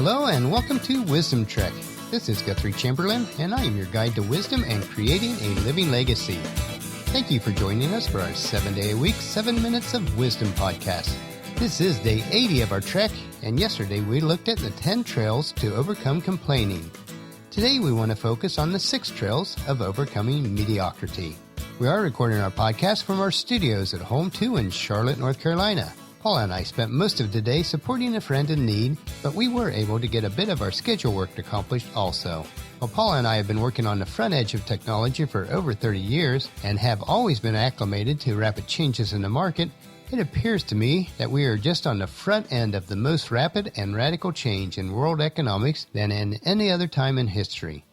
Hello and welcome to Wisdom Trek. This is Guthrie Chamberlain and I am your guide to wisdom and creating a living legacy. Thank you for joining us for our 7-day-a-week, 7 Minutes of Wisdom podcast. This is day 80 of our trek, and yesterday we looked at the 10 trails to overcome complaining. Today we want to focus on the 6 trails of overcoming mediocrity. We are recording our podcast from our studios at Home 2 in Charlotte, North Carolina. Paula and I spent most of the day supporting a friend in need, but we were able to get a bit of our schedule work accomplished also. While Paula and I have been working on the front edge of technology for over 30 years and have always been acclimated to rapid changes in the market, it appears to me that we are just on the front end of the most rapid and radical change in world economics than in any other time in history.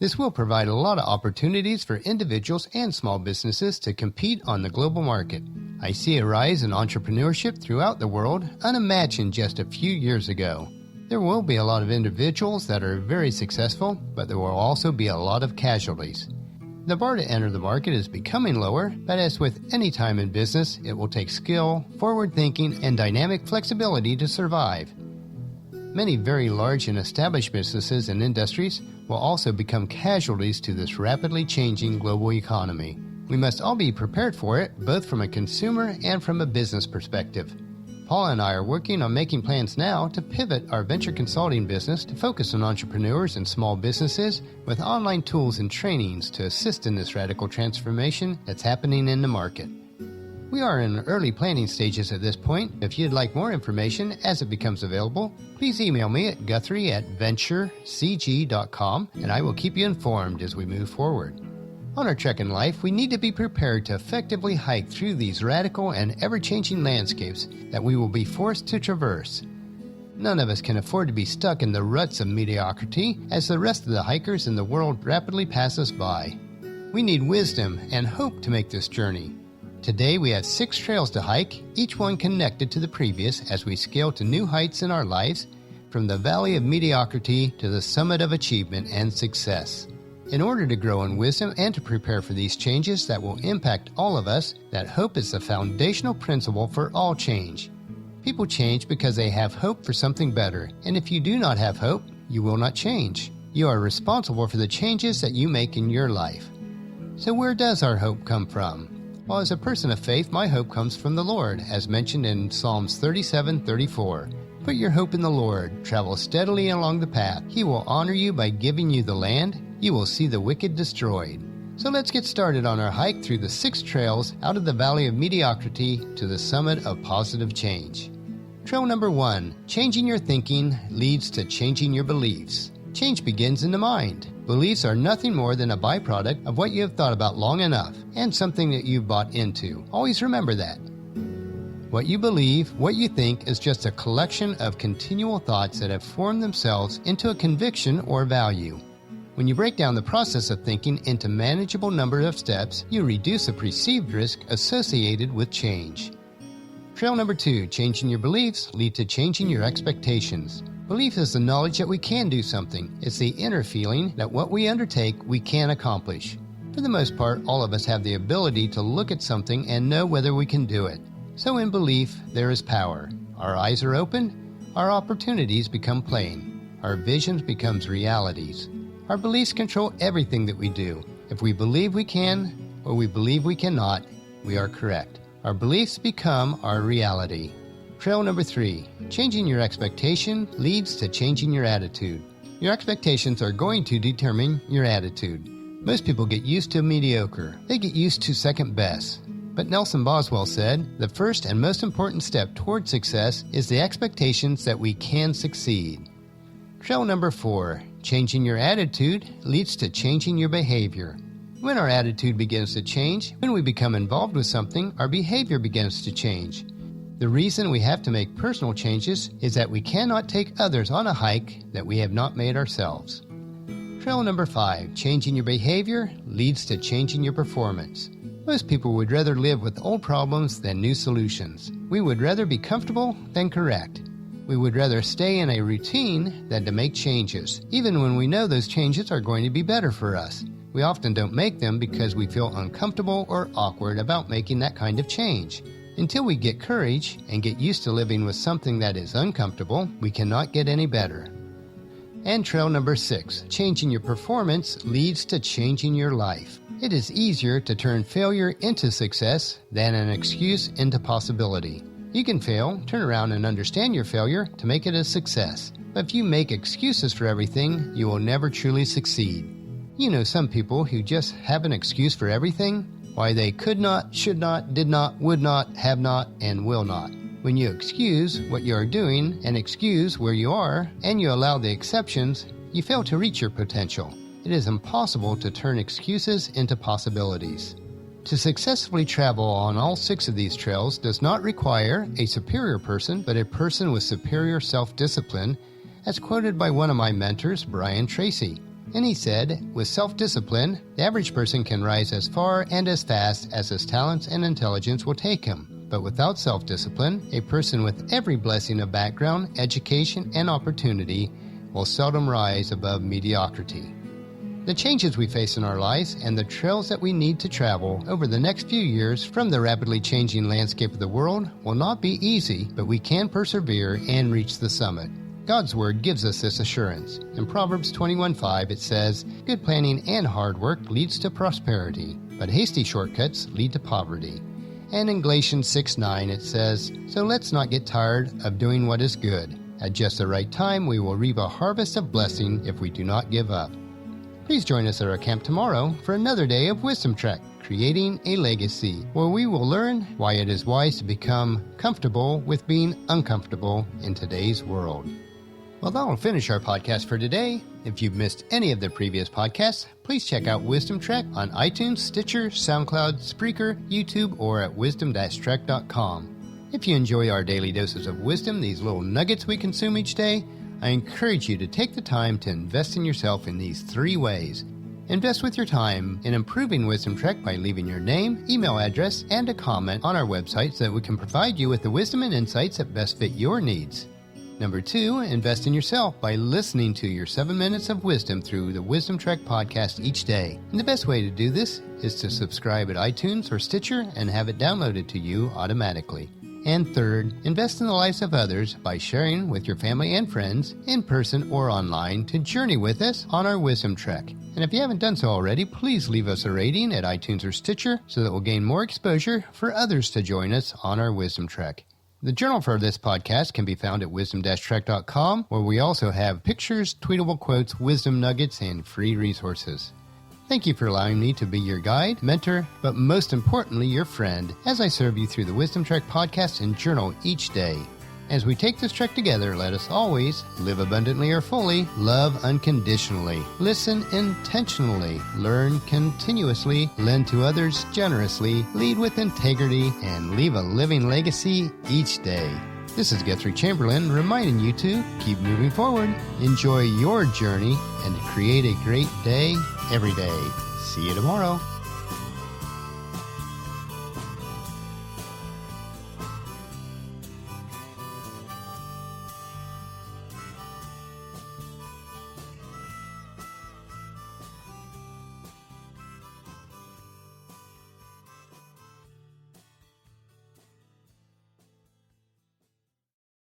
This will provide a lot of opportunities for individuals and small businesses to compete on the global market. I see a rise in entrepreneurship throughout the world unimagined just a few years ago. There will be a lot of individuals that are very successful, but there will also be a lot of casualties. The bar to enter the market is becoming lower, but as with any time in business, it will take skill, forward thinking, and dynamic flexibility to survive. Many very large and established businesses and industries will also become casualties to this rapidly changing global economy. We must all be prepared for it, both from a consumer and from a business perspective. Paula and I are working on making plans now to pivot our venture consulting business to focus on entrepreneurs and small businesses with online tools and trainings to assist in this radical transformation that's happening in the market. We are in early planning stages at this point. If you'd like more information as it becomes available, please email me at guthrie@venturecg.com and I will keep you informed as we move forward. On our trek in life, we need to be prepared to effectively hike through these radical and ever-changing landscapes that we will be forced to traverse. None of us can afford to be stuck in the ruts of mediocrity as the rest of the hikers in the world rapidly pass us by. We need wisdom and hope to make this journey. Today we have 6 trails to hike, each one connected to the previous as we scale to new heights in our lives, from the valley of mediocrity to the summit of achievement and success. In order to grow in wisdom and to prepare for these changes that will impact all of us, that hope is the foundational principle for all change. People change because they have hope for something better, and if you do not have hope, you will not change. You are responsible for the changes that you make in your life. So where does our hope come from? Well, as a person of faith, my hope comes from the Lord, as mentioned in Psalms 37:34. Put your hope in the Lord. Travel steadily along the path. He will honor you by giving you the land. You will see the wicked destroyed. So let's get started on our hike through the 6 trails out of the valley of mediocrity to the summit of positive change. Trail number 1, changing your thinking leads to changing your beliefs. Change begins in the mind. Beliefs are nothing more than a byproduct of what you have thought about long enough and something that you've bought into. Always remember that. What you believe, what you think, is just a collection of continual thoughts that have formed themselves into a conviction or value. When you break down the process of thinking into manageable number of steps, you reduce the perceived risk associated with change. Trail number 2, changing your beliefs lead to changing your expectations. Belief is the knowledge that we can do something. It's the inner feeling that what we undertake, we can accomplish. For the most part, all of us have the ability to look at something and know whether we can do it. So in belief, there is power. Our eyes are open, our opportunities become plain. Our visions becomes realities. Our beliefs control everything that we do. If we believe we can, or we believe we cannot, we are correct. Our beliefs become our reality. Trail number 3, changing your expectation leads to changing your attitude. Your expectations are going to determine your attitude. Most people get used to mediocre. They get used to second best. But Nelson Boswell said, the first and most important step toward success is the expectations that we can succeed. Trail number 4, changing your attitude leads to changing your behavior. When our attitude begins to change, when we become involved with something, our behavior begins to change. The reason we have to make personal changes is that we cannot take others on a hike that we have not made ourselves. Trail number 5, changing your behavior leads to changing your performance. Most people would rather live with old problems than new solutions. We would rather be comfortable than correct. We would rather stay in a routine than to make changes, even when we know those changes are going to be better for us. We often don't make them because we feel uncomfortable or awkward about making that kind of change. Until we get courage and get used to living with something that is uncomfortable, we cannot get any better. And trail number 6, changing your performance leads to changing your life. It is easier to turn failure into success than an excuse into possibility. You can fail, turn around and understand your failure to make it a success. But if you make excuses for everything, you will never truly succeed. You know some people who just have an excuse for everything? Why they could not, should not, did not, would not, have not, and will not. When you excuse what you are doing and excuse where you are, and you allow the exceptions, you fail to reach your potential. It is impossible to turn excuses into possibilities. To successfully travel on all 6 of these trails does not require a superior person, but a person with superior self-discipline, as quoted by one of my mentors, Brian Tracy. And he said, with self-discipline, the average person can rise as far and as fast as his talents and intelligence will take him. But without self-discipline, a person with every blessing of background, education, and opportunity will seldom rise above mediocrity. The changes we face in our lives and the trails that we need to travel over the next few years from the rapidly changing landscape of the world will not be easy, but we can persevere and reach the summit. God's Word gives us this assurance. In Proverbs 21:5 it says, "Good planning and hard work leads to prosperity, but hasty shortcuts lead to poverty." And in Galatians 6:9 it says, "So let's not get tired of doing what is good. At just the right time we will reap a harvest of blessing if we do not give up." Please join us at our camp tomorrow for another day of Wisdom Trek, Creating a Legacy, where we will learn why it is wise to become comfortable with being uncomfortable in today's world. Well, that will finish our podcast for today. If you've missed any of the previous podcasts, please check out Wisdom Trek on iTunes, Stitcher, SoundCloud, Spreaker, YouTube, or at wisdom-trek.com. If you enjoy our daily doses of wisdom, these little nuggets we consume each day, I encourage you to take the time to invest in yourself in these 3 ways. Invest with your time in improving Wisdom Trek by leaving your name, email address, and a comment on our website so that we can provide you with the wisdom and insights that best fit your needs. Number 2, invest in yourself by listening to your 7 minutes of wisdom through the Wisdom Trek podcast each day. And the best way to do this is to subscribe at iTunes or Stitcher and have it downloaded to you automatically. And third, invest in the lives of others by sharing with your family and friends, in person or online, to journey with us on our Wisdom Trek. And if you haven't done so already, please leave us a rating at iTunes or Stitcher so that we'll gain more exposure for others to join us on our Wisdom Trek. The journal for this podcast can be found at wisdom-trek.com, where we also have pictures, tweetable quotes, wisdom nuggets, and free resources. Thank you for allowing me to be your guide, mentor, but most importantly, your friend, as I serve you through the Wisdom Trek podcast and journal each day. As we take this trek together, let us always live abundantly or fully, love unconditionally, listen intentionally, learn continuously, lend to others generously, lead with integrity, and leave a living legacy each day. This is Guthrie Chamberlain reminding you to keep moving forward, enjoy your journey, and create a great day every day. See you tomorrow.